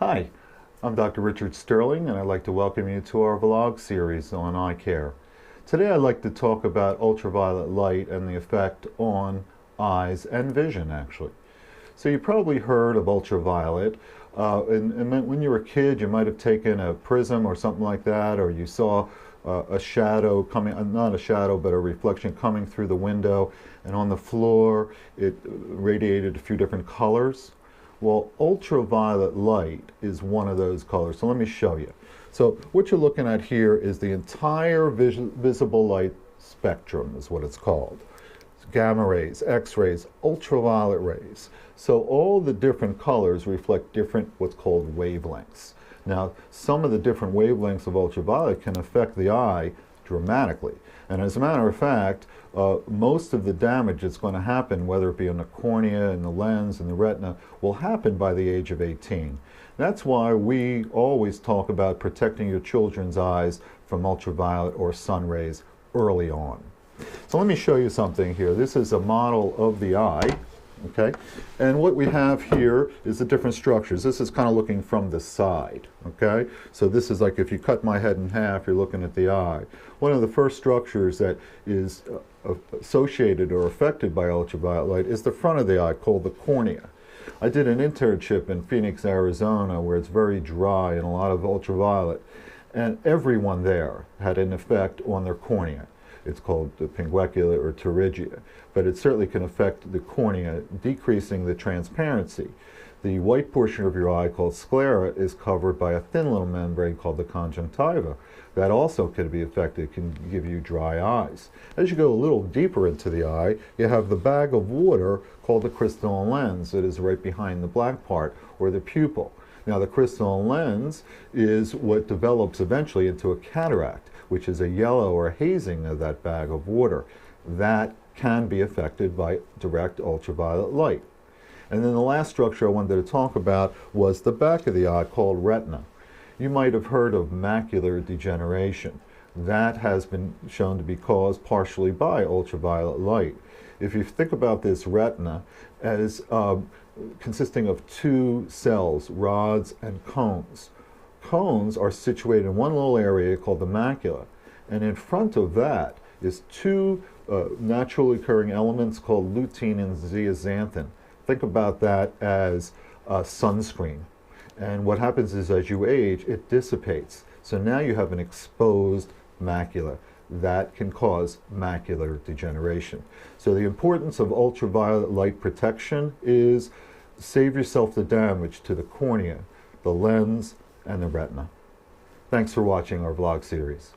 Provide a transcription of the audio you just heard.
Hi, I'm Dr. Richard Sterling, and I'd like to welcome you to our vlog series on eye care. Today I'd like to talk about ultraviolet light and the effect on eyes and vision, actually. So you probably heard of ultraviolet, and when you were a kid you might have taken a prism or something like that, or you saw a shadow coming, not a shadow but a reflection coming through the window, and on the floor it radiated a few different colors. Well, ultraviolet light is one of those colors. So let me show you. So what you're looking at here is the entire visible light spectrum is what it's called. It's gamma rays, X-rays, ultraviolet rays. So all the different colors reflect different what's called wavelengths. Now, some of the different wavelengths of ultraviolet can affect the eye dramatically. And as a matter of fact, most of the damage that's going to happen, whether it be in the cornea, in the lens, in the retina, will happen by the age of 18. That's why we always talk about protecting your children's eyes from ultraviolet or sun rays early on. So let me show you something here. This is a model of the eye. Okay, and what we have here is the different structures. This is kind of looking from the side. Okay, so this is like if you cut my head in half, you're looking at the eye. One of the first structures that is associated or affected by ultraviolet light is the front of the eye, called the cornea. I did an internship in Phoenix, Arizona, where it's very dry and a lot of ultraviolet, and everyone there had an effect on their cornea. It's called the pinguecula or pterygia, but it certainly can affect the cornea, decreasing the transparency. The white portion of your eye, called sclera, is covered by a thin little membrane called the conjunctiva. That also can be affected, can give you dry eyes. As you go a little deeper into the eye, you have the bag of water called the crystalline lens that is right behind the black part, or the pupil. Now, the crystalline lens is what develops eventually into a cataract, which is a yellow or hazing of that bag of water. That can be affected by direct ultraviolet light. And then the last structure I wanted to talk about was the back of the eye, called retina. You might have heard of macular degeneration. That has been shown to be caused partially by ultraviolet light. If you think about this retina as consisting of two cells, rods and cones. Cones are situated in one little area called the macula, and in front of that is two naturally occurring elements called lutein and zeaxanthin. Think about that as sunscreen. And what happens is, as you age, it dissipates. So now you have an exposed macula. That can cause macular degeneration. So the importance of ultraviolet light protection is save yourself the damage to the cornea, the lens, and the retina. Thanks for watching our vlog series.